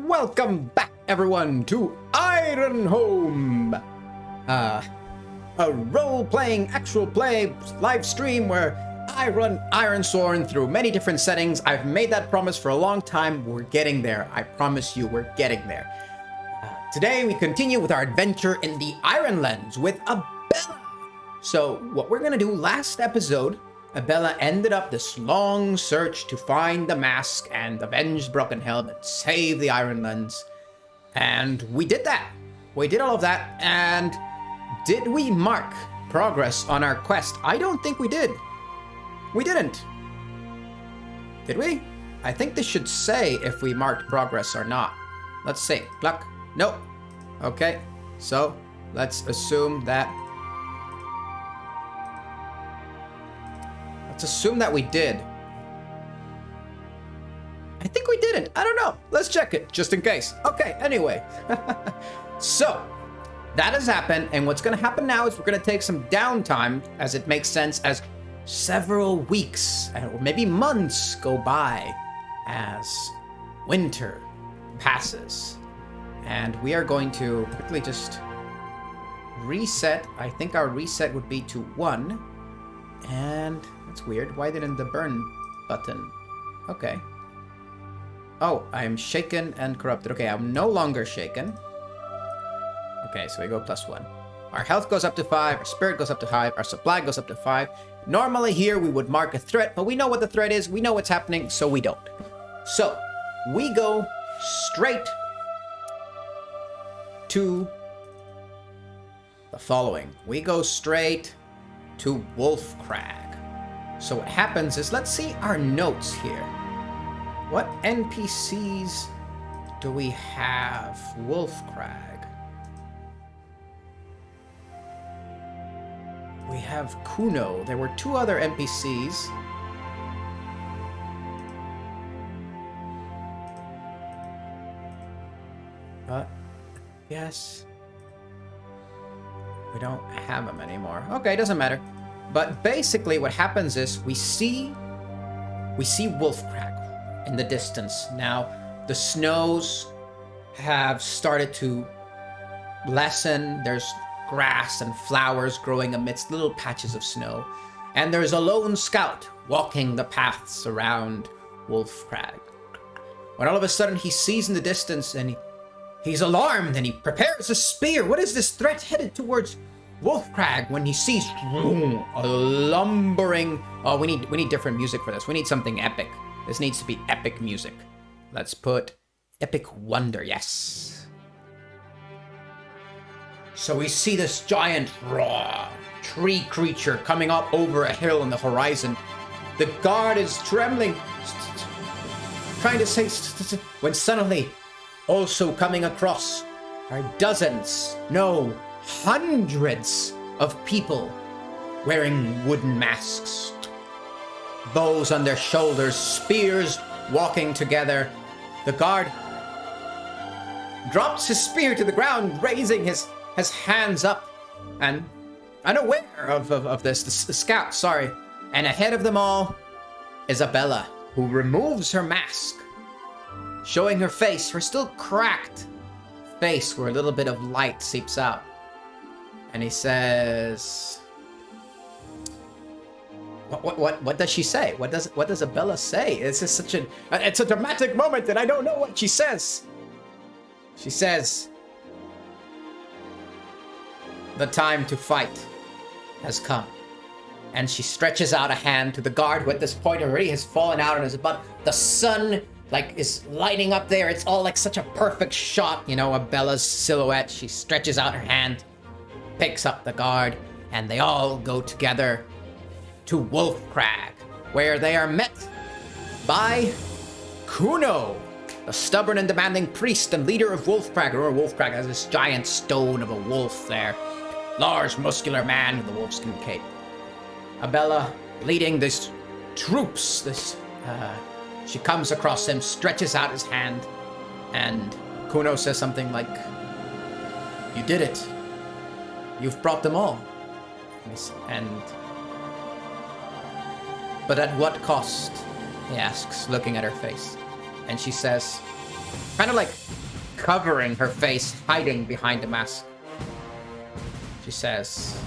Welcome back, everyone, to Ironhome, a role-playing, actual play live stream where I run Ironsorn through many different settings. I've made that promise for a long time. We're getting there. I promise you, we're getting there. Today, we continue with our adventure in the Ironlands with Abella. So, what we're gonna do last episode, Abella ended up this long search to find the mask and avenge Broken Helm and save the Ironlands. And we did that. We did all of that. And did we mark progress on our quest? I don't think we did. We didn't. Did we? I think this should say if we marked progress or not. Let's see. Pluck. Nope. Okay. So let's assume that. Let's assume that we did. I think we didn't. I don't know. Let's check it just in case. Okay, anyway. So, that has happened, and what's going to happen now is we're going to take some downtime, as it makes sense, as several weeks, or maybe months go by as winter passes. And we are going to quickly just reset. I think our reset would be to 1. And that's weird. Why didn't the burn button? Okay. Oh, I'm shaken and corrupted. Okay, I'm no longer shaken. Okay, so we go +1. Our health goes up to 5, our spirit goes up to 5, our supply goes up to 5. Normally here we would mark a threat, but we know what the threat is, we know what's happening, so we don't. So, we go straight to the following. We go straight to Wolfcrag. So what happens is, let's see our notes here. What NPCs do we have? Wolfcrag. We have Kuno. There were 2 other NPCs. But, yes. We don't have them anymore. Okay, doesn't matter. But basically what happens is we see Wolfcrag in the distance. Now, the snows have started to lessen. There's grass and flowers growing amidst little patches of snow. And there's a lone scout walking the paths around Wolfcrag. When all of a sudden he sees in the distance and he's alarmed and he prepares a spear. What is this threat headed towards Wolfcrag when he sees a lumbering... Oh, we need different music for this. We need something epic. This needs to be epic music. Let's put Epic Wonder, yes. So we see this giant raw tree creature coming up over a hill on the horizon. The guard is trembling, trying to say, when suddenly, also coming across are dozens, no, hundreds of people wearing wooden masks, bows on their shoulders, spears walking together. The guard drops his spear to the ground, raising his hands up, and unaware of this, the scout, sorry. And ahead of them all is Abella, who removes her mask, showing her face, her still cracked face where a little bit of light seeps out. And he says, what does she say? What does Abella say? It's just it's a dramatic moment, and I don't know what she says. She says, the time to fight has come. And she stretches out a hand to the guard, who at this point already has fallen out on his butt. The sun is lighting up there. It's all like such a perfect shot, Abella's silhouette. She stretches out her hand, picks up the guard, and they all go together to Wolfcrag, where they are met by Kuno, the stubborn and demanding priest and leader of Wolfcrag. Remember, Wolfcrag has this giant stone of a wolf there. Large, muscular man with a wolfskin cape. Abella leading this troops, she comes across him, stretches out his hand, and Kuno says something like, "You did it. You've brought them all." But at what cost? He asks, looking at her face. And she says, kind of like covering her face, hiding behind the mask. She says,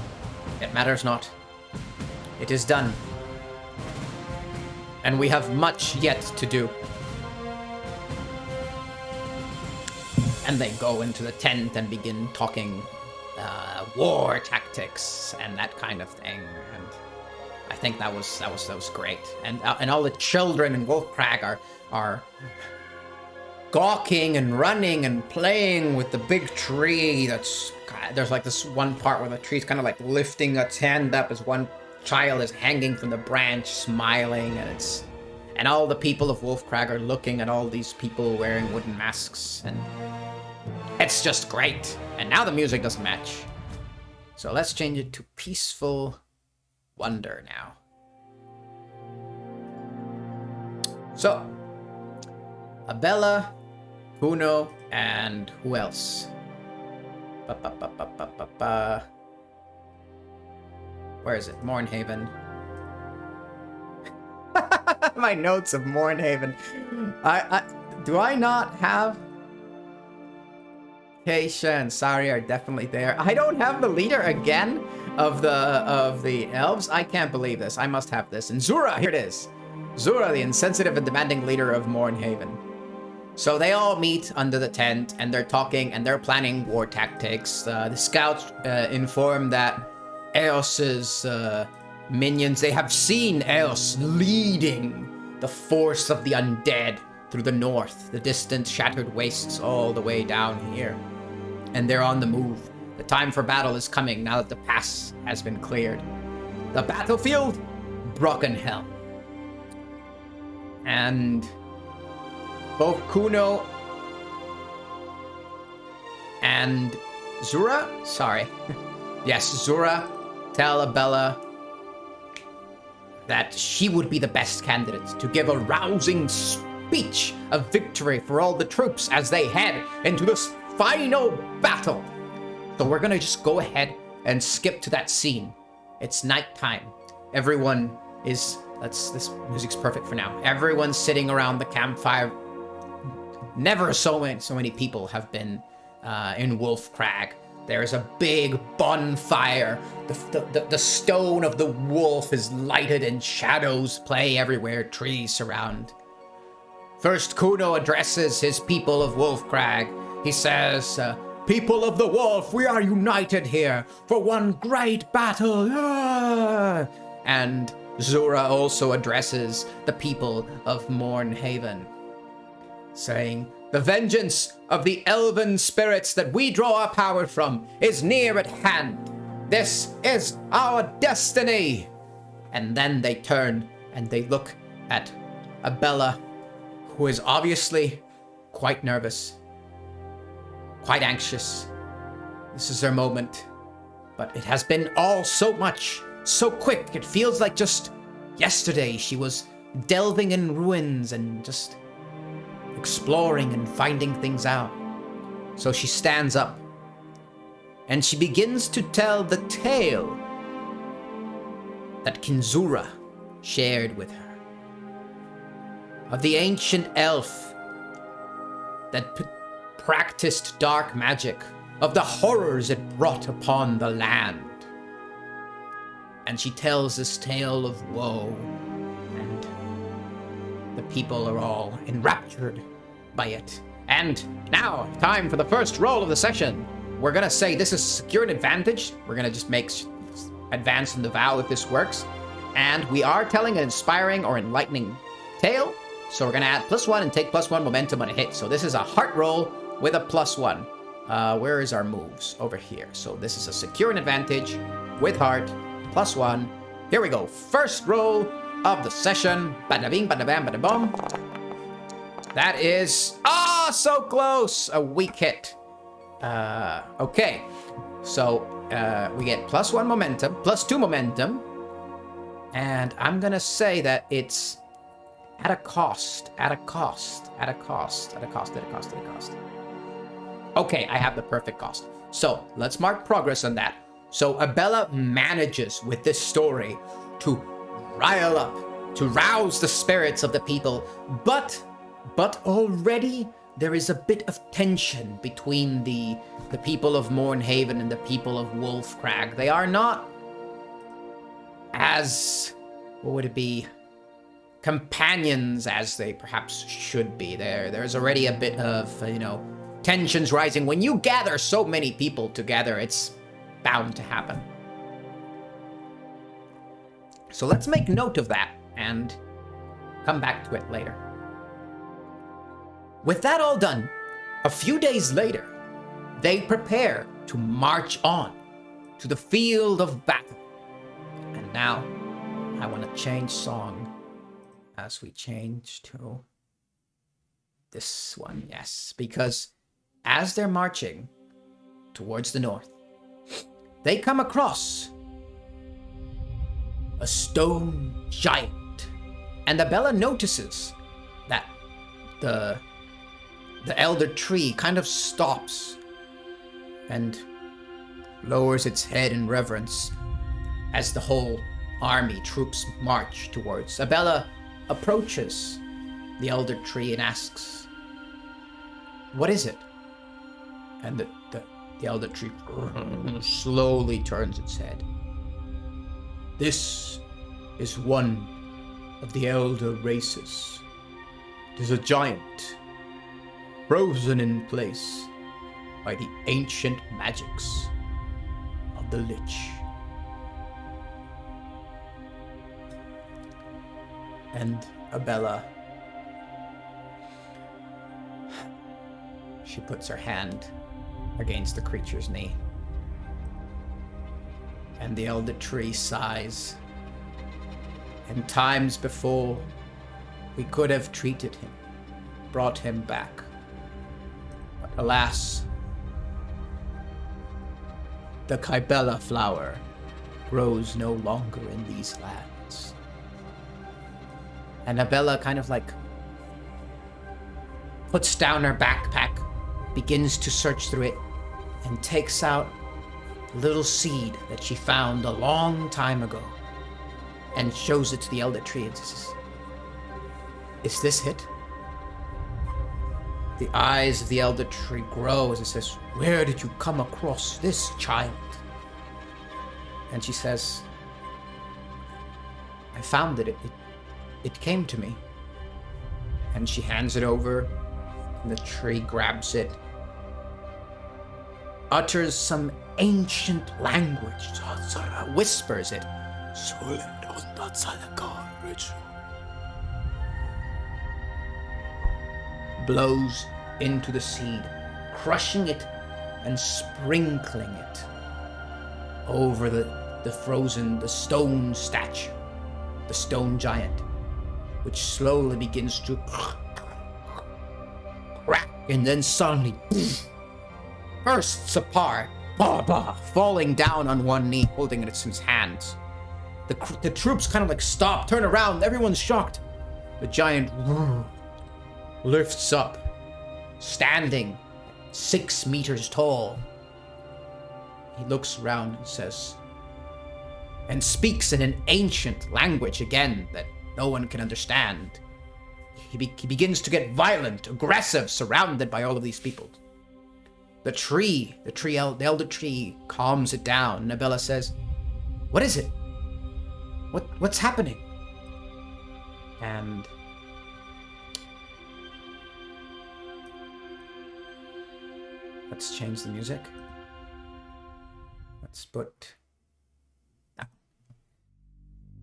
"It matters not. It is done. And we have much yet to do." And they go into the tent and begin talking war tactics and that kind of thing. And I think that was great. And all the children in Wolfcrag are gawking and running and playing with the big tree. There's like this one part where the tree's kind of like lifting its hand up as one child is hanging from the branch, smiling, and all the people of Wolfcrag are looking at all these people wearing wooden masks, and it's just great. And now the music doesn't match. So let's change it to Peaceful Wonder now. So, Abella, Kuno, and who else? Where is it? Mornhaven. My notes of Mornhaven. Do I not have... Keisha and Sari are definitely there. I don't have the leader again of the elves. I can't believe this. I must have this. And Zura, here it is. Zura, the insensitive and demanding leader of Mornhaven. So they all meet under the tent, and they're talking, and they're planning war tactics. The scouts inform that Eos's minions, they have seen Eos leading the force of the undead through the north, the distant shattered wastes all the way down here. And they're on the move. The time for battle is coming now that the pass has been cleared. The battlefield, Brockenhelm. And both Kuno and Zura, yes, Zura tell Abella that she would be the best candidate to give a rousing speech of victory for all the troops as they head into this final battle. So we're gonna just go ahead and skip to that scene. It's nighttime. Everyone is, this music's perfect for now. Everyone's sitting around the campfire. Never so many people have been in Wolfcrag. There's a big bonfire. The stone of the wolf is lighted and shadows play everywhere. Trees surround. First, Kuno addresses his people of Wolfcrag. He says, "People of the wolf, we are united here for one great battle." And Zura also addresses the people of Mornhaven, saying, "The vengeance of the elven spirits that we draw our power from is near at hand. This is our destiny." And then they turn and they look at Abella, who is obviously quite nervous, quite anxious. This is her moment. But it has been all so much, so quick. It feels like just yesterday she was delving in ruins and just exploring and finding things out. So she stands up and she begins to tell the tale that Kinzura shared with her of the ancient elf that practiced dark magic, of the horrors it brought upon the land. And she tells this tale of woe, and the people are all enraptured by it. And now, time for the first roll of the session. We're gonna say this is secure and advantage. We're gonna just make advance in the vow if this works. And we are telling an inspiring or enlightening tale. So we're gonna add +1 and take +1 momentum on a hit. So this is a heart roll with a +1. Where is our moves? Over here. So this is a secure and advantage with heart, +1. Here we go. First roll of the session. Bada bing, bada bam, bada boom. That is, so close. A weak hit. Okay. So we get +1 momentum, +2 momentum. And I'm gonna say that it's at a cost. Okay, I have the perfect cost. So let's mark progress on that. So Abella manages with this story to rile up, to rouse the spirits of the people, but already there is a bit of tension between the people of Mornhaven and the people of Wolfcrag. They are not as, what would it be, companions as they perhaps should be. There's already a bit of, tensions rising. When you gather so many people together, it's bound to happen. So let's make note of that and come back to it later. With that all done, a few days later, they prepare to march on to the field of battle. And now, I want to change song as we change to this one, yes, because as they're marching towards the north, they come across a stone giant, and Abella notices that the elder tree kind of stops and lowers its head in reverence as the whole troops march towards. Abella approaches the elder tree and asks, "What is it?" And the elder tree slowly turns its head. "This is one of the elder races. It is a giant, frozen in place by the ancient magics of the Lich." And Abella, she puts her hand against the creature's knee. And the elder tree sighs. "In times before, we could have treated him, brought him back. But alas, the Kybella flower grows no longer in these lands." And Abella kind of puts down her backpack, begins to search through it, and takes out a little seed that she found a long time ago and shows it to the elder tree and says, "Is this it?" The eyes of the elder tree grow as it says, "Where did you come across this, child?" And she says, "I found it. It came to me." And she hands it over, and the tree grabs it, utters some ancient language, whispers it, blows into the seed, crushing it and sprinkling it over the stone statue, the stone giant, which slowly begins to crack and then suddenly bursts apart, falling down on one knee, holding it in his hands. The troops kind of stop, turn around, everyone's shocked. The giant lifts up, standing 6 meters tall. He looks around and says, and speaks in an ancient language again that no one can understand. He begins to get violent, aggressive, surrounded by all of these people. The elder tree calms it down, and Abella says, "What is it? What's happening?" And let's change the music. Let's put...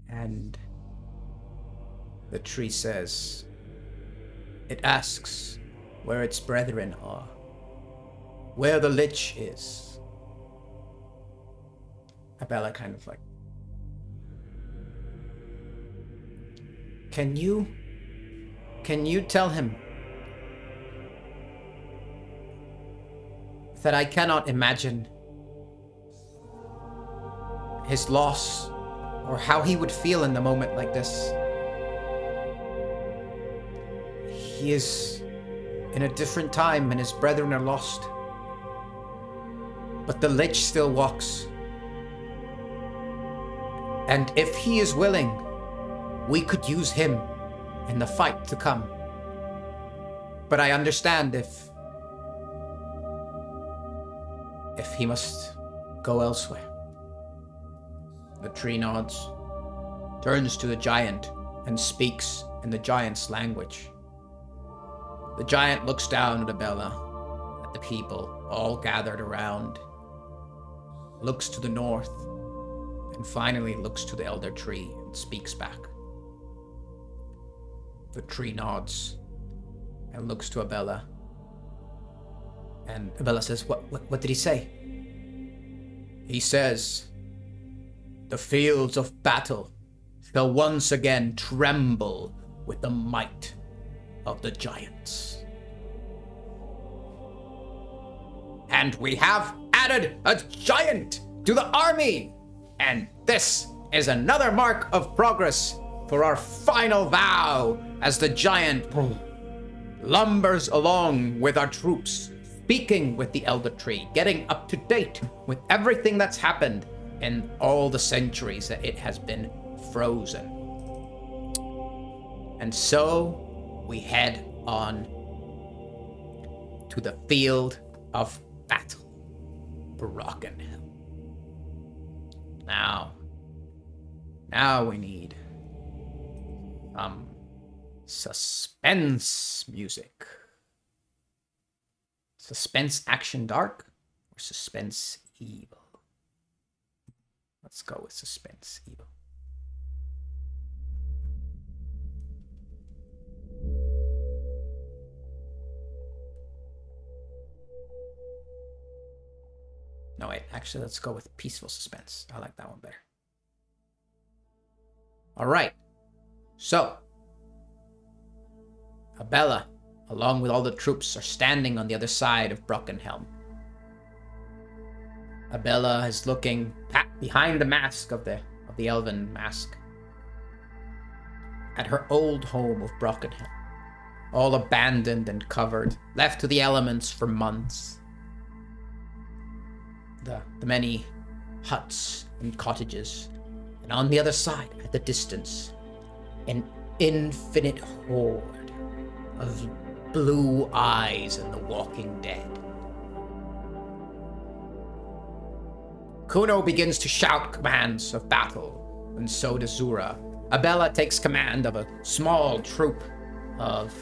And the tree says, it asks where its brethren are, where the Lich is. Abella kind of Can you tell him that I cannot imagine his loss or how he would feel in a moment like this? He is in a different time and his brethren are lost. But the Lich still walks. And if he is willing, we could use him in the fight to come. But I understand if he must go elsewhere. The tree nods, turns to the giant, and speaks in the giant's language. The giant looks down at Abella, at the people all gathered around, looks to the north, and finally looks to the elder tree and speaks back. The tree nods and looks to Abella. And Abella says, What did he say? He says, the fields of battle shall once again tremble with the might of the giants. And we have added a giant to the army! And this is another mark of progress for our final vow as the giant lumbers along with our troops, speaking with the elder tree, getting up to date with everything that's happened in all the centuries that it has been frozen. And so we head on to the field of battle, Brockenhill. Now we need suspense music. Suspense action dark or suspense evil? Let's go with suspense evil. No, wait, actually, let's go with peaceful suspense. I like that one better. All right. So, Abella, along with all the troops, are standing on the other side of Brockenhelm. Abella is looking behind the mask of the elven mask at her old home of Brockenhelm, all abandoned and covered, left to the elements for months. The many huts and cottages, and on the other side, at the distance, an infinite horde of blue eyes in the Walking Dead. Kuno begins to shout commands of battle, and so does Zura. Abella takes command of a small troop of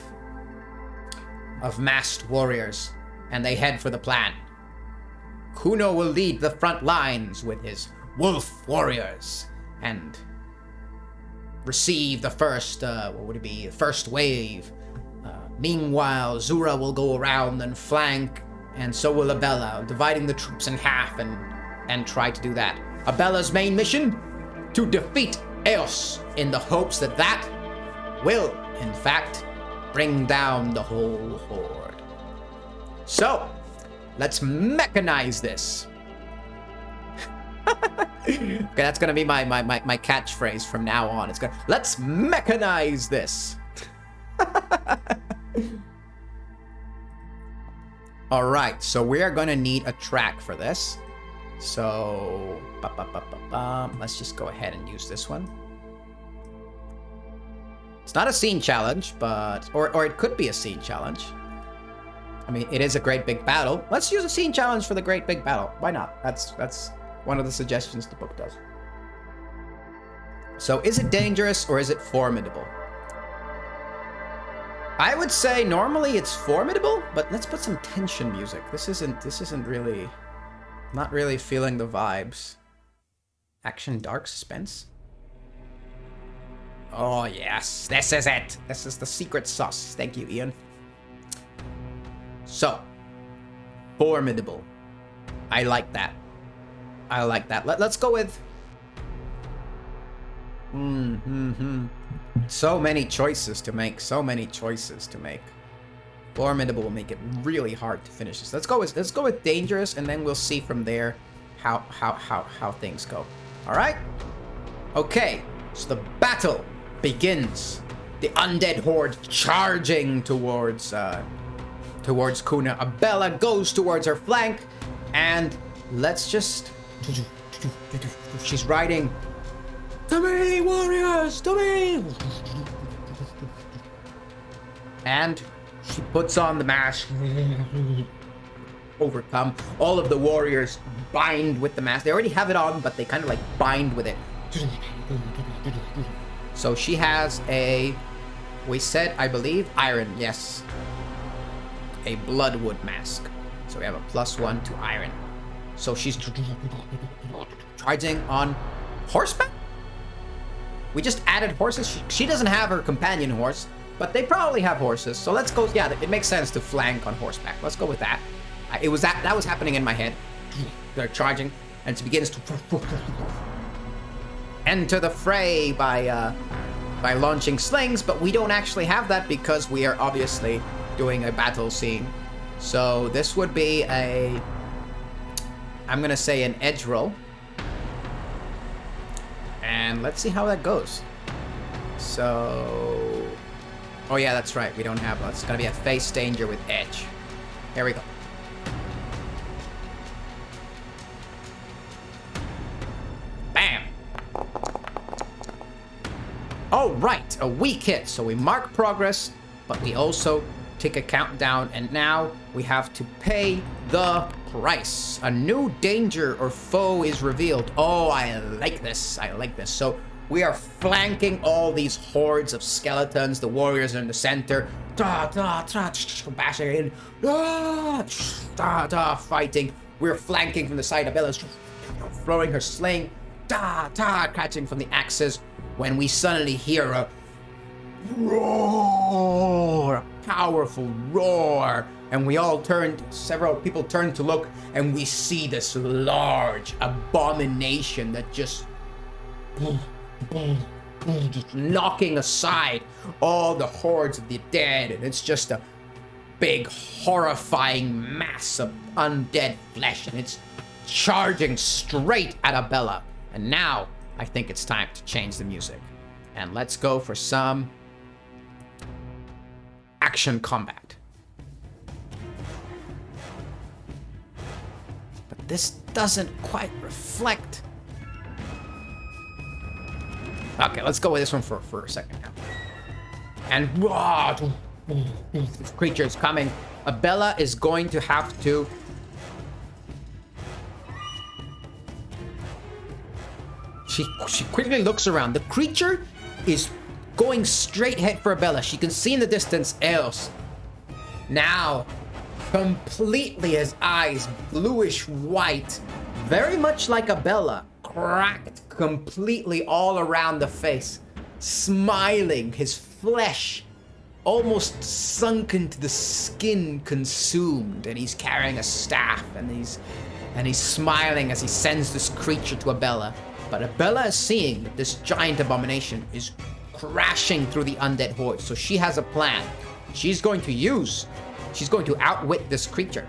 masked warriors, and they head for the plan. Kuno will lead the front lines with his wolf warriors and receive the first, first wave. Meanwhile, Zura will go around and flank, and so will Abella, dividing the troops in half and try to do that. Abella's main mission? To defeat Eos, in the hopes that that will, in fact, bring down the whole horde. So, let's mechanize this. Okay, that's gonna be my catchphrase from now on. Let's mechanize this. All right, so we are gonna need a track for this. So, let's just go ahead and use this one. It's not a scene challenge, but or it could be a scene challenge. I mean, it is a great big battle. Let's use a scene challenge for the great big battle. Why not? That's one of the suggestions the book does. So, is it dangerous or is it formidable? I would say normally it's formidable, but let's put some tension music. This isn't really, not really feeling the vibes. Action, dark, suspense. Oh yes, this is it. This is the secret sauce. Thank you, Ian. So, formidable. I like that. Let's go with... So many choices to make. Formidable will make it really hard to finish this. Let's go with dangerous, and then we'll see from there how things go. All right? Okay, so the battle begins. The undead horde charging towards Kuna. Abella goes towards her flank, and let's just... She's riding... To me, warriors! To me! And She puts on the mask. Overcome. All of the warriors bind with the mask. They already have it on, but they kind of like bind with it. So she has a, we said, I believe, iron, yes. A bloodwood mask. So we have a +1 to iron. So she's charging on horseback? We just added horses. She doesn't have her companion horse, but they probably have horses. So let's go, yeah, it makes sense to flank on horseback. Let's go with that. It was that was happening in my head. They're charging, and she begins to enter the fray by launching slings, but we don't actually have that because we are obviously doing a battle scene. So this would be a, I'm gonna say an edge roll, and let's see how that goes. So, oh yeah, that's right. We don't have that. It's gonna be a face danger with edge. Here we go. Bam! Oh, right, a weak hit. So we mark progress, but we also take a countdown, and now we have to pay the price. A new danger or foe is revealed. Oh, I like this. I like this. So we are flanking all these hordes of skeletons. The warriors are in the center. Bashing in. Fighting. We're flanking from the side. Abella's throwing her sling. Catching from the axes. When we suddenly hear a roar, a powerful roar, and we all turn, several people turn to look, and we see this large abomination that just knocking aside all the hordes of the dead, and it's just a big, horrifying mass of undead flesh, and it's charging straight at Abella. And now, I think it's time to change the music. And let's go for some action combat. But this doesn't quite reflect. Okay, let's go with this one for a second now. And this creature is coming. Abella is going to have to She quickly looks around. The creature is going straight ahead for Abella. She can see in the distance Eos. Now, completely his eyes, bluish white, very much like Abella, cracked completely all around the face, smiling, his flesh almost sunken to the skin, consumed, and he's carrying a staff, and he's smiling as he sends this creature to Abella. But Abella is seeing that this giant abomination is crashing through the undead horde. So she has a plan. She's going to outwit this creature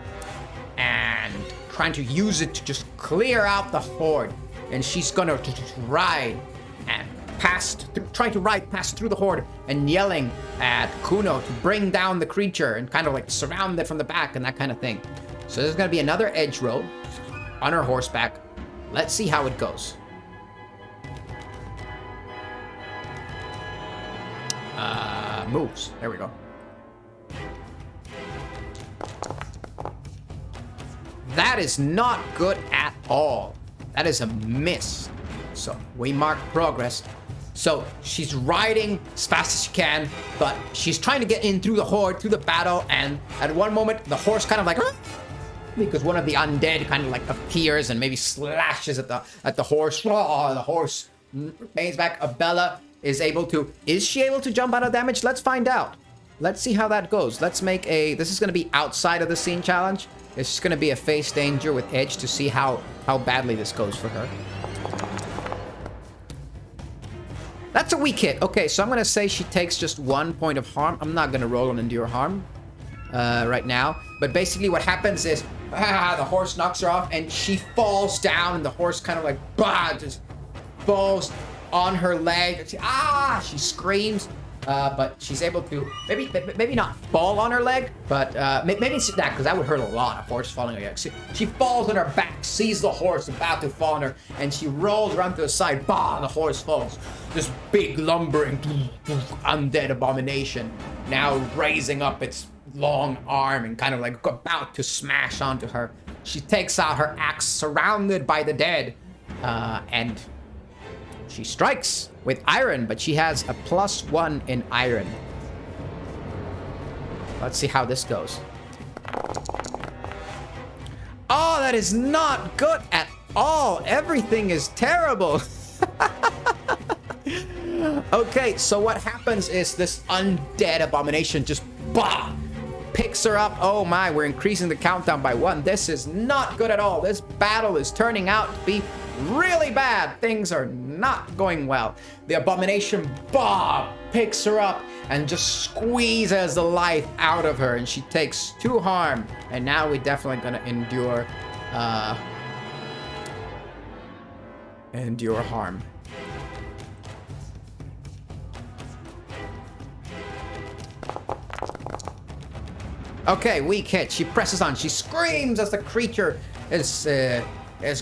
and trying to use it to just clear out the horde. And she's gonna ride and trying to ride past through the horde and yelling at Kuno to bring down the creature and kind of like surround it from the back and that kind of thing. So there's gonna be another edge roll on her horseback. Let's see how it goes. Moves. There we go. That is not good at all. That is a miss. So we mark progress. So she's riding as fast as she can, but she's trying to get in through the horde, through the battle, and at one moment the horse kind of like, because one of the undead kind of like appears and maybe slashes at the horse. Oh, the horse remains back. Abella is she able to jump out of damage? Let's find out. Let's see how that goes. Let's make this is going to be outside of the scene challenge. It's just going to be a face danger with edge to see how badly this goes for her. That's a weak hit. Okay, so I'm going to say she takes just 1 point of harm. I'm not going to roll on endure harm right now. But basically what happens is the horse knocks her off and she falls down, and the horse kind of like just falls on her leg. She screams, but she's able to maybe not fall on her leg, but maybe it's that, because that would hurt a lot, a horse falling on her leg. She falls on her back, sees the horse about to fall on her, and she rolls around to the side. The horse falls. This big lumbering undead abomination now raising up its long arm and kind of like about to smash onto her. She takes out her axe, surrounded by the dead, and she strikes with iron, but she has a +1 in iron. Let's see how this goes. Oh, that is not good at all. Everything is terrible. Okay, so what happens is this undead abomination just picks her up. Oh my, we're increasing the countdown by 1. This is not good at all. This battle is turning out to be really bad. Things are not going well. The abomination picks her up and just squeezes the life out of her, and she takes 2 harm. And now we're definitely gonna endure harm. Okay, weak hit. She presses on. She screams as the creature is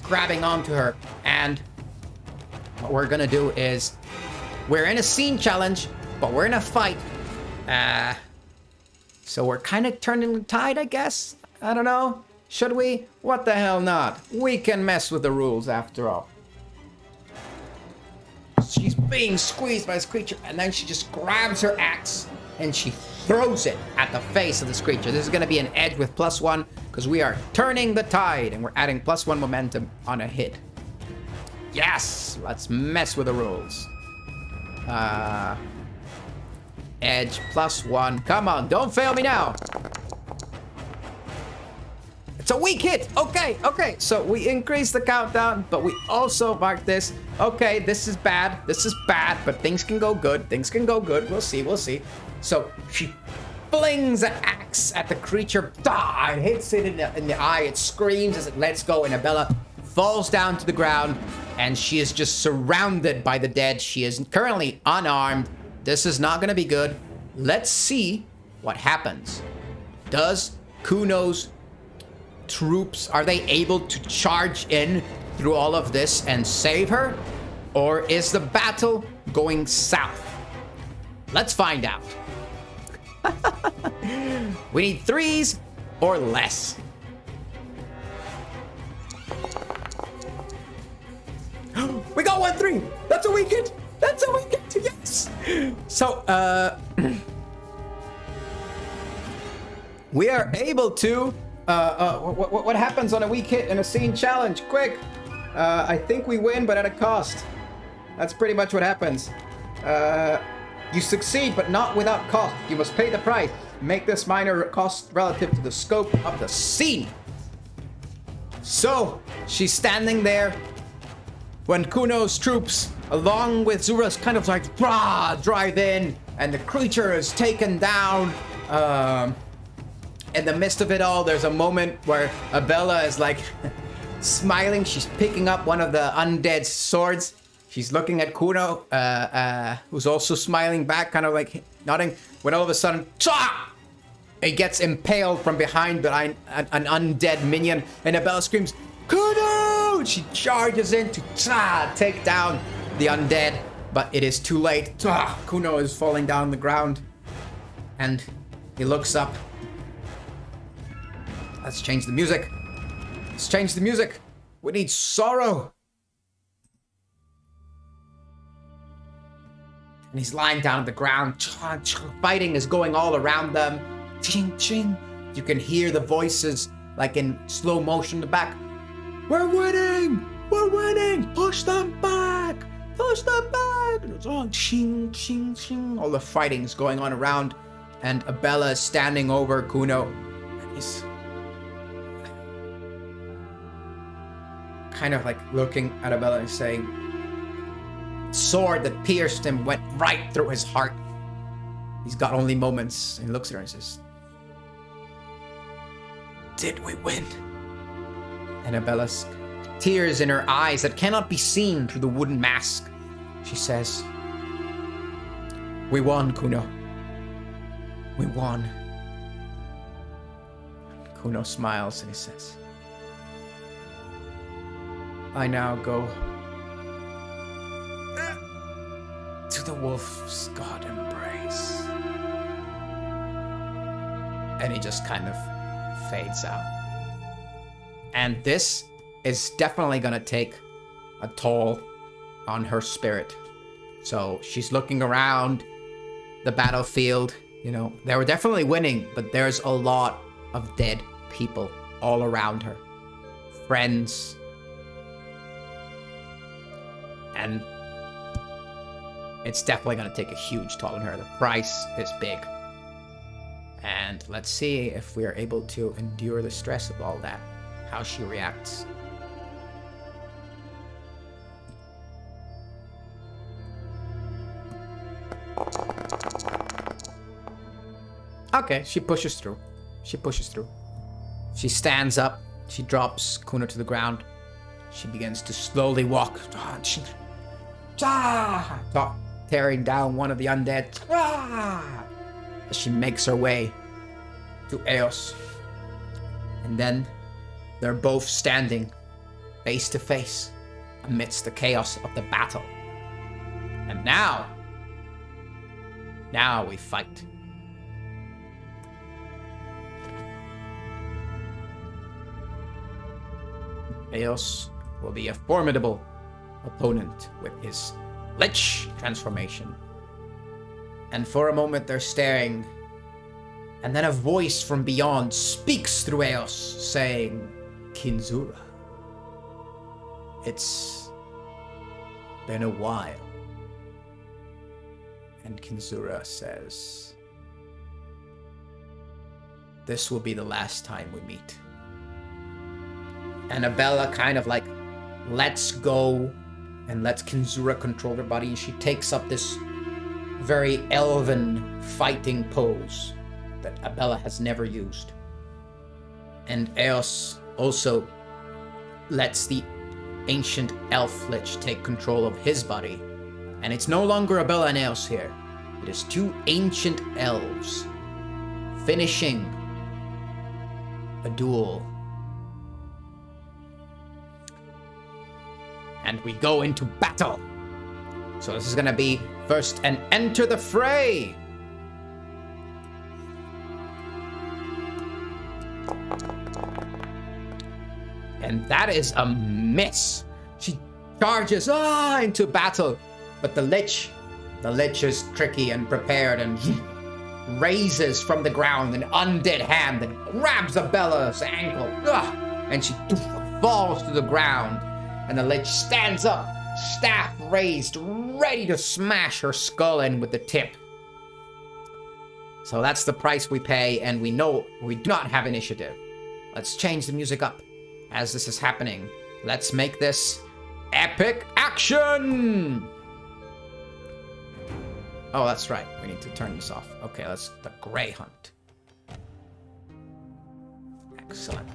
grabbing onto her. And what we're gonna do is, we're in a scene challenge, but we're in a fight. So we're kind of turning the tide, I guess. I don't know. Should we? What the hell not? We can mess with the rules after all. She's being squeezed by this creature, and then she just grabs her axe and she throws it at the face of this creature. This is going to be an edge with +1 because we are turning the tide and we're adding +1 momentum on a hit. Yes, let's mess with the rules. Edge +1. Come on, don't fail me now. It's a weak hit. Okay. So we increase the countdown, but we also mark this. Okay, this is bad. But things can go good. We'll see. So she flings an axe at the creature. It hits it in the eye. It screams as it lets go, and Abella falls down to the ground, and she is just surrounded by the dead. She is currently unarmed. This is not going to be good. Let's see what happens. Does Kuno's troops, are they able to charge in through all of this and save her? Or is the battle going south? Let's find out. We need 3s or less. We got 1-3. That's a weak hit. Yes. So, we are able to. What happens on a weak hit in a scene challenge? Quick. I think we win, but at a cost. That's pretty much what happens. You succeed, but not without cost. You must pay the price. Make this minor cost relative to the scope of the scene. So, she's standing there when Kuno's troops, along with Zura's, kind of like drive in, and the creature is taken down. In the midst of it all, there's a moment where Abella is like smiling. She's picking up one of the undead swords. She's looking at Kuno, who's also smiling back, kind of like nodding. When all of a sudden, it gets impaled from behind by an undead minion, and Abella screams, "Kuno!" She charges in to take down the undead, but it is too late. Kuno is falling down on the ground, and he looks up. Let's change the music. We need sorrow. And he's lying down on the ground. Fighting is going all around them. Ching, ching. You can hear the voices like in slow motion in the back. We're winning! Push them back! And it's all ching, ching, ching. All the fighting is going on around. And Abella is standing over Kuno. And he's kind of like looking at Abella and saying, sword that pierced him went right through his heart. He's got only moments. And he looks at her and says, did we win? And Abella's tears in her eyes that cannot be seen through the wooden mask. She says, we won, Kuno. We won. Kuno smiles and he says, I now go to the wolf's god embrace. and he just kind of fades out. And this is definitely gonna take a toll on her spirit. So she's looking around the battlefield. You know, they were definitely winning, but there's a lot of dead people all around her. Friends. And it's definitely going to take a huge toll on her. The price is big. And let's see if we are able to endure the stress of all that. How she reacts. Okay, she pushes through. She pushes through. She stands up. She drops Kuna to the ground. She begins to slowly walk. Tearing down one of the undead. As she makes her way to Eos. And then they're both standing face to face amidst the chaos of the battle. And now we fight. Eos will be a formidable opponent with his Lich transformation. And for a moment they're staring, and then a voice from beyond speaks through Eos, saying, Kinzura, it's been a while. And Kinzura says, this will be the last time we meet. And Abella kind of like lets go and lets Kinzura control her body. And she takes up this very elven fighting pose that Abella has never used. And Eos also lets the ancient elf lich take control of his body. And it's no longer Abella and Eos here. It is two ancient elves finishing a duel. And we go into battle. So this is gonna be first an enter the fray. And that is a miss. She charges into battle. But the lich is tricky and prepared and raises from the ground an undead hand that grabs Abella's ankle. And she falls to the ground. And the lich stands up, staff raised, ready to smash her skull in with the tip. So that's the price we pay, and we know we do not have initiative. Let's change the music up as this is happening. Let's make this epic action! Oh, that's right. We need to turn this off. Okay, that's the Grey Hunt. Excellent.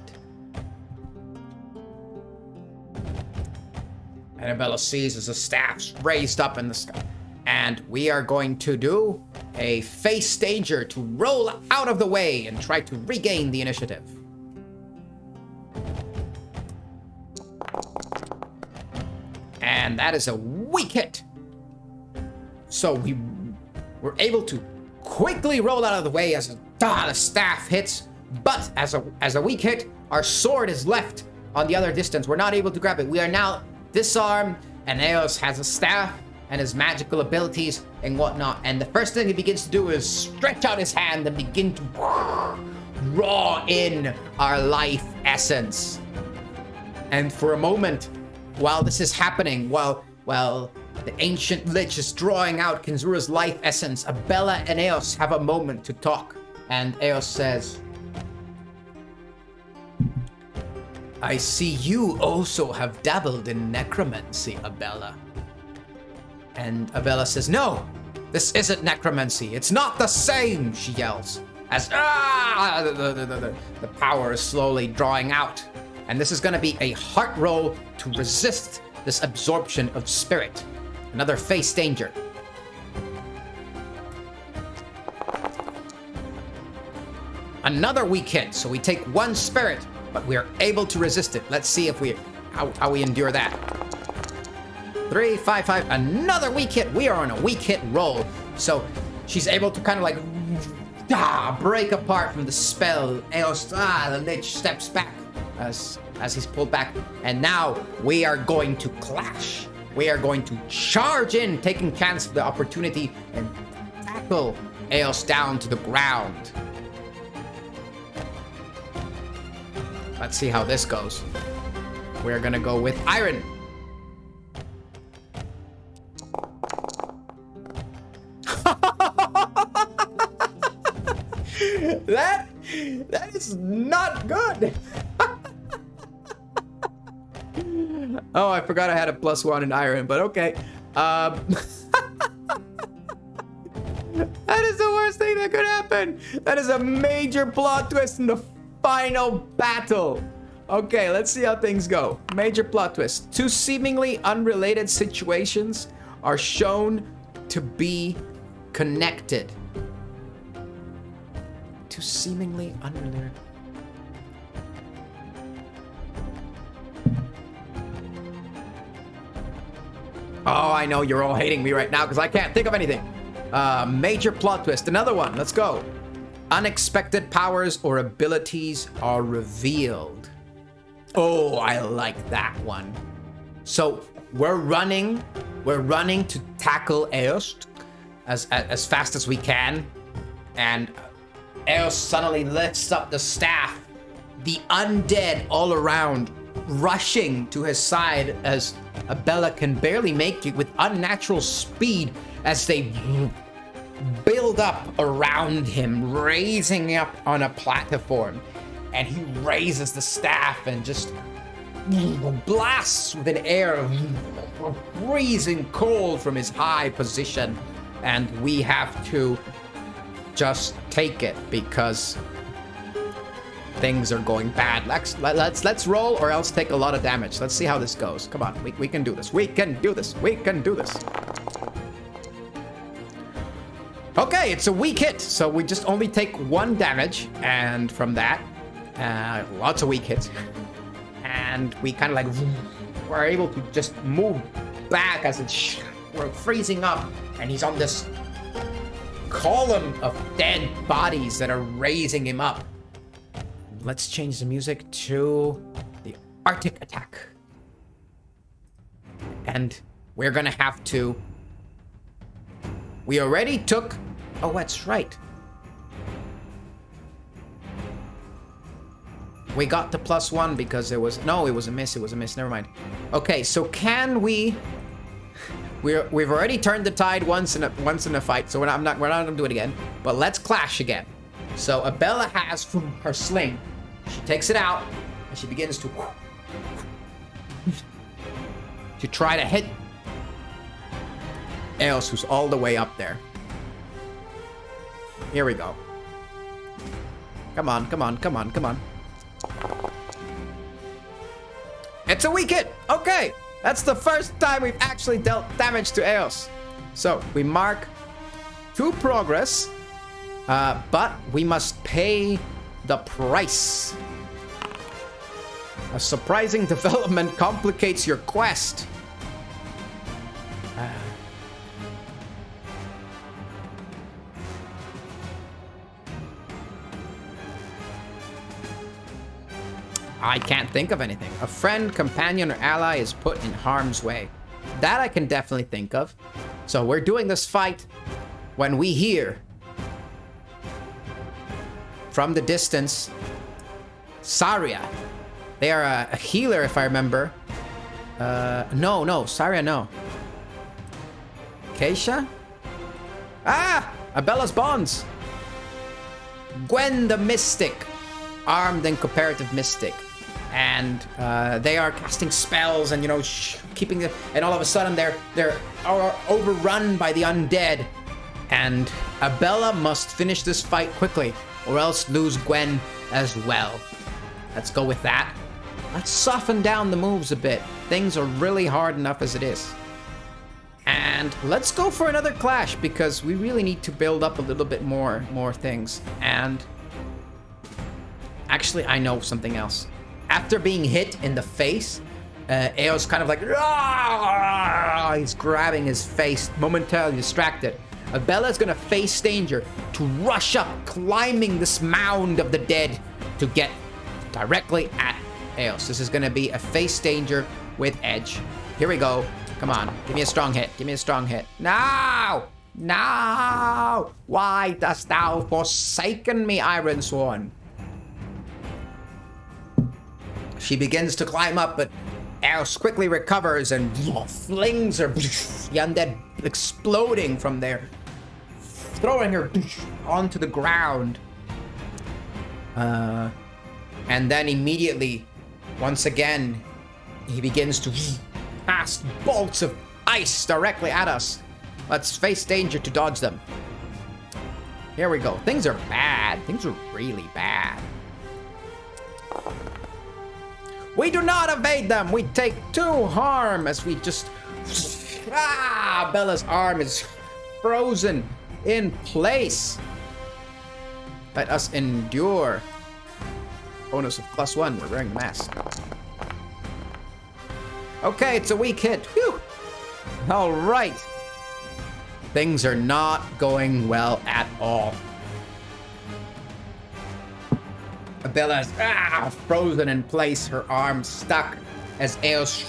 And Abella sees as the staff's raised up in the sky. And we are going to do a face danger to roll out of the way and try to regain the initiative. And that is a weak hit. So we were able to quickly roll out of the way as the staff hits. But as a weak hit, our sword is left on the other distance. We're not able to grab it. We are now disarmed, and Eos has a staff and his magical abilities and whatnot. And the first thing he begins to do is stretch out his hand and begin to draw in our life essence. And for a moment, while this is happening, while the ancient lich is drawing out Kinzura's life essence, Abella and Eos have a moment to talk. And Eos says, I see you also have dabbled in necromancy, Abella. And Abella says, no, this isn't necromancy. It's not the same, she yells. As the power is slowly drawing out. And this is going to be a heart roll to resist this absorption of spirit. Another face danger. Another weak hit, so we take one spirit, but we are able to resist it. Let's see if how we endure that. 3, 5, 5. Another weak hit. We are on a weak hit roll. So she's able to kind of like break apart from the spell. Eos, the Lich steps back as he's pulled back. And now we are going to clash. We are going to charge in, taking chance of the opportunity and tackle Eos down to the ground. Let's see how this goes. We're gonna go with Iron. That is not good. Oh, I forgot I had a +1 in Iron, but okay. That is the worst thing that could happen. That is a major plot twist in the final battle. Okay, let's see how things go. Major plot twist. Two seemingly unrelated situations are shown to be connected. Two seemingly unrelated. Oh, I know you're all hating me right now because I can't think of anything. Major plot twist. Another one. Let's go. Unexpected powers or abilities are revealed. Oh, I like that one. So we're running to tackle Eos as fast as we can, and Eos suddenly lifts up the staff. The undead all around rushing to his side as Abella can barely make it with unnatural speed as they build up around him, raising up on a platform. And he raises the staff and just blasts with an air of freezing cold from his high position. And we have to just take it because things are going bad. Let's roll or else take a lot of damage. Let's see how this goes. Come on, we can do this. We can do this. We can do this. Okay, it's a weak hit, so we just only take 1 damage, and from that, lots of weak hits. And we kind of like, we're able to just move back as we're freezing up, and he's on this column of dead bodies that are raising him up. Let's change the music to the Arctic attack. And we're gonna have to... We already took... Oh, that's right. We got the +1 because there was... No, it was a miss. It was a miss. Never mind. Okay, so can we... We've already turned the tide once in a fight, so we're not gonna do it again. But let's clash again. So Abella has from her sling. She takes it out and she begins to try to hit Eos, who's all the way up there. Here we go. Come on, come on, come on, come on. It's a weak hit. Okay, that's the first time we've actually dealt damage to Eos. So we mark 2 progress, but we must pay the price. A surprising development complicates your quest. I can't think of anything. A friend, companion, or ally is put in harm's way. That I can definitely think of. So we're doing this fight when we hear from the distance Saria. They are a healer, if I remember. No, Saria, no. Keisha? Ah! Abella's bonds. Gwen the Mystic. Armed and comparative mystic. And they are casting spells and, you know, keeping the... And all of a sudden, they're overrun by the undead. And Abella must finish this fight quickly, or else lose Gwen as well. Let's go with that. Let's soften down the moves a bit. Things are really hard enough as it is. And let's go for another clash, because we really need to build up a little bit more things. And actually, I know something else. After being hit in the face, Eos kind of like, Aah! He's grabbing his face, momentarily distracted. Abella's gonna face danger to rush up, climbing this mound of the dead to get directly at Eos. This is gonna be a face danger with edge. Here we go. Come on, give me a strong hit. Give me a strong hit. No! No! Why dost thou forsaken me, Ironsworn? She begins to climb up, but Eos quickly recovers and flings her, the undead exploding from there, throwing her onto the ground. And then immediately, once again, he begins to cast bolts of ice directly at us. Let's face danger to dodge them. Here we go. Things are bad. Things are really bad. We do not evade them. We take 2 harm as we just... Bella's arm is frozen in place. Let us endure. Bonus of +1. We're wearing a mask. Okay, it's a weak hit. Whew. All right. Things are not going well at all. Abella's frozen in place, her arm stuck as Eos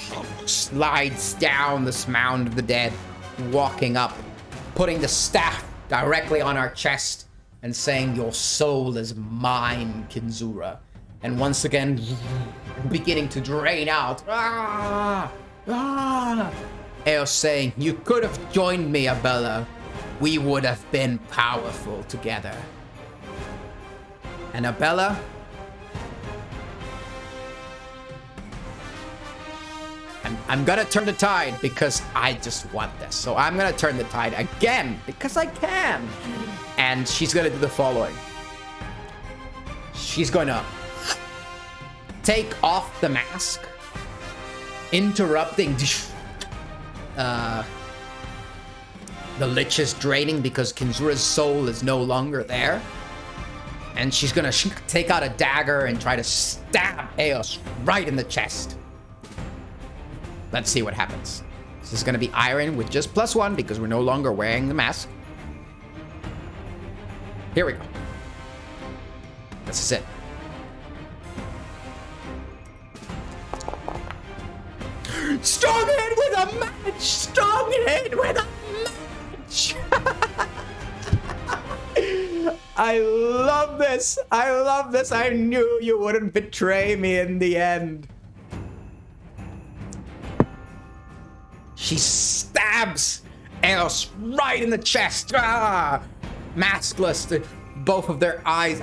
slides down this mound of the dead, walking up, putting the staff directly on our chest and saying, "Your soul is mine, Kinzura." And once again, beginning to drain out. Eos saying, "You could have joined me, Abella. We would have been powerful together." And Abella, I'm gonna turn the tide because I just want this. So I'm gonna turn the tide again because I can. And she's gonna do the following. She's gonna take off the mask, interrupting the lich is draining because Kinzura's soul is no longer there. And she's gonna take out a dagger and try to stab Eos right in the chest. Let's see what happens. This is gonna be iron with just +1 because we're no longer wearing the mask. Here we go. This is it. Strong hit with a match! Strong hit with a match! I love this! I love this! I knew you wouldn't betray me in the end. She stabs Eos right in the chest. Maskless. Both of their eyes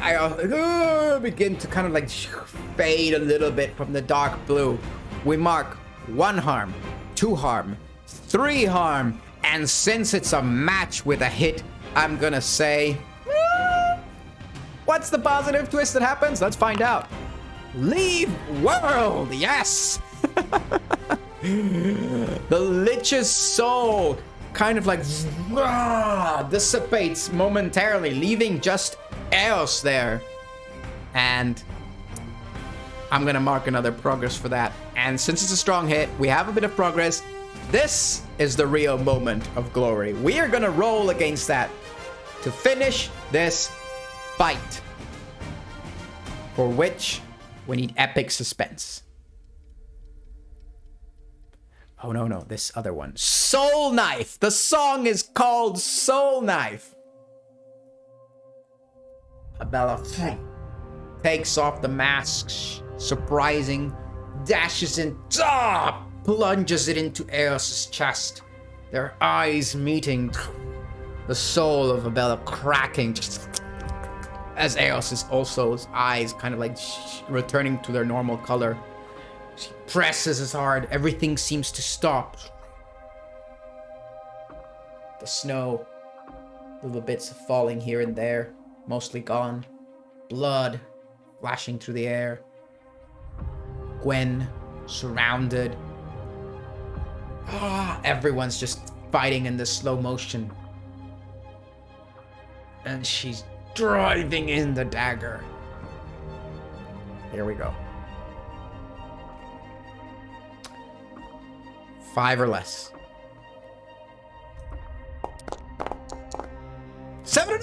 begin to kind of like fade a little bit from the dark blue. We mark 1 harm, 2 harm, 3 harm, and since it's a match with a hit, I'm gonna say, what's the positive twist that happens? Let's find out. Leave world, yes! The Lich's soul kind of like dissipates momentarily, leaving just Eos there. And I'm gonna mark another progress for that. And since it's a strong hit, we have a bit of progress. This is the real moment of glory. We are gonna roll against that to finish this fight, for which we need epic suspense. Oh, no, this other one. Soul Knife! The song is called Soul Knife! Abella takes off the mask, surprising, dashes in, plunges it into Eos' chest. Their eyes meeting, the soul of Abella cracking, as Eos' also his eyes kind of like returning to their normal color. She presses as hard. Everything seems to stop. The snow, little bits of falling here and there, mostly gone. Blood flashing through the air. Gwen surrounded. Everyone's just fighting in this slow motion. And she's driving in the dagger. Here we go. 5 or less.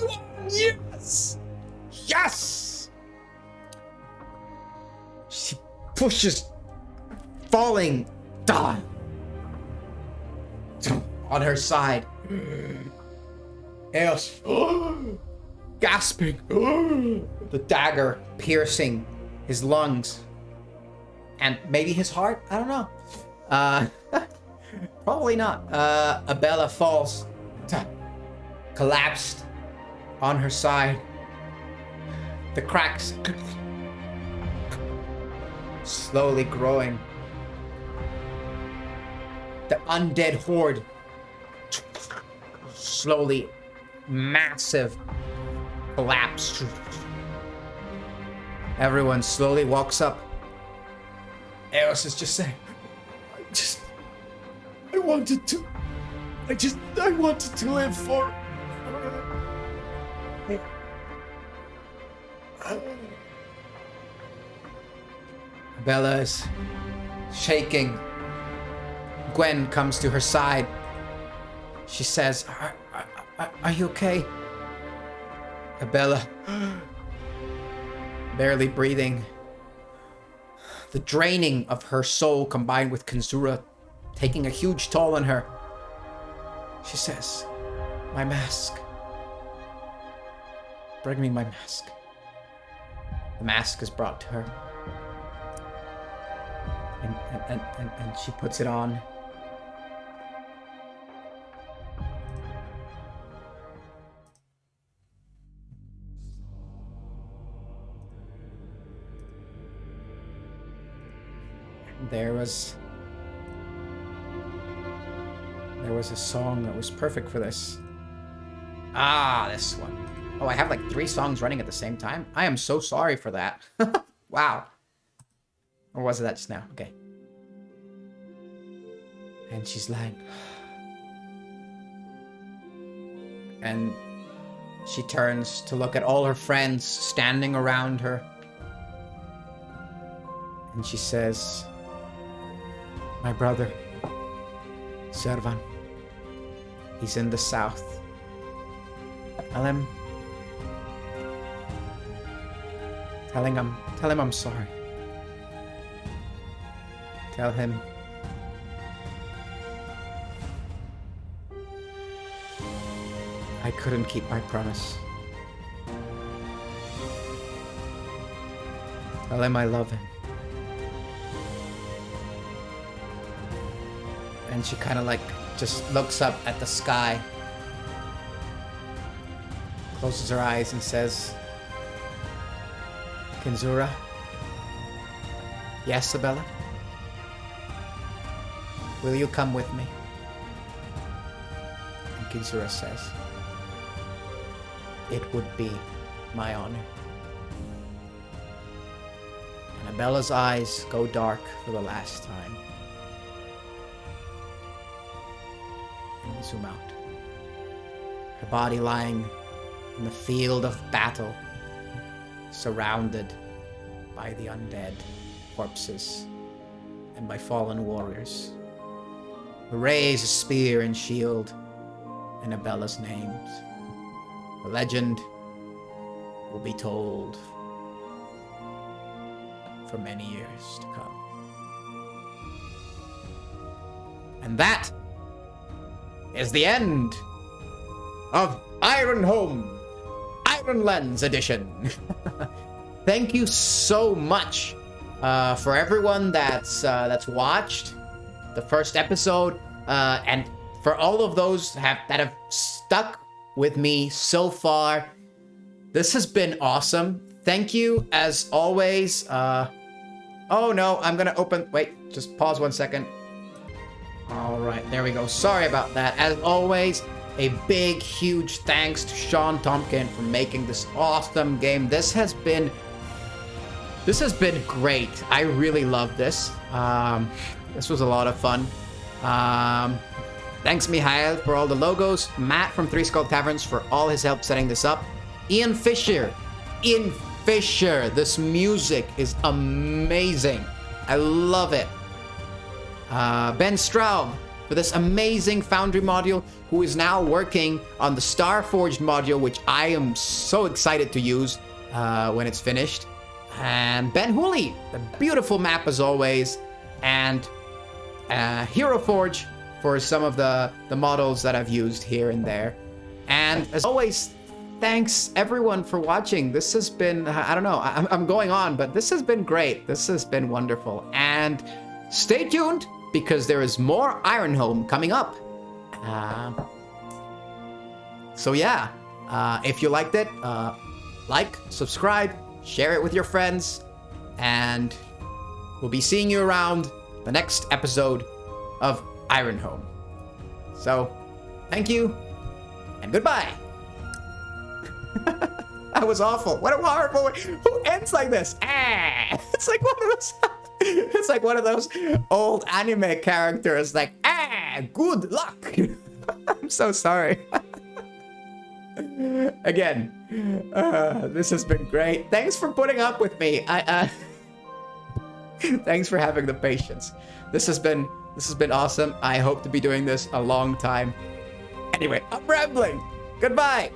one! Yes! Yes! She pushes falling down on her side. Eos gasping, the dagger piercing his lungs and maybe his heart. I don't know. Probably not. Abella falls, collapsed on her side. The cracks slowly growing. The undead horde slowly, massive collapse. Everyone slowly walks up. Eos is just saying, I wanted to live for. Abella is shaking. Gwen comes to her side. She says, are you okay? Abella, barely breathing. The draining of her soul combined with Kinzura taking a huge toll on her. She says, my mask. Bring me my mask. The mask is brought to her. And she puts it on. There was a song that was perfect for this. Ah, this one. Oh, I have like 3 songs running at the same time. I am so sorry for that. Wow. Or was it that just now? Okay. And she's like... And she turns to look at all her friends standing around her. And she says... My brother, Servan, he's in the south. Tell him I'm sorry. Tell him I couldn't keep my promise. Tell him I love him. And she kind of like just looks up at the sky, closes her eyes and says, Kinzura? Yes, Abella? Will you come with me? And Kinzura says, it would be my honor. And Abella's eyes go dark for the last time. And we zoom out. Her body lying in the field of battle, surrounded by the undead corpses and by fallen warriors, who raise a spear and shield in Abella's names. The legend will be told for many years to come. And that is the end of Ironhome, Ironlands edition. Thank you so much for everyone that's watched the first episode, and for all of those that have stuck with me so far. This has been awesome. Thank you as always. Oh no, I'm gonna open. Wait, just pause 1 second. All right, there we go. Sorry about that. As always, a big, huge thanks to Sean Tompkin for making this awesome game. This has been great. I really love this. This was a lot of fun. Thanks, Mihail, for all the logos. Matt from Three Skull Taverns for all his help setting this up. Ian Fisher. This music is amazing. I love it. Ben Straub for this amazing Foundry module, who is now working on the Starforged module, which I am so excited to use when it's finished. And Ben Hooley, the beautiful map as always, and Hero Forge for some of the models that I've used here and there. And as always, thanks everyone for watching. This has been, I don't know, I'm going on, but this has been great. This has been wonderful. And stay tuned, because there is more Ironhome coming up. So yeah, if you liked it, like, subscribe, share it with your friends, and we'll be seeing you around the next episode of Ironhome. So, thank you, and goodbye. That was awful. What a horrible way. Who ends like this? It's like one of those. It's like one of those old anime characters. Like, good luck. I'm so sorry. Again, this has been great. Thanks for putting up with me. Thanks for having the patience. This has been awesome. I hope to be doing this a long time. Anyway, I'm rambling. Goodbye.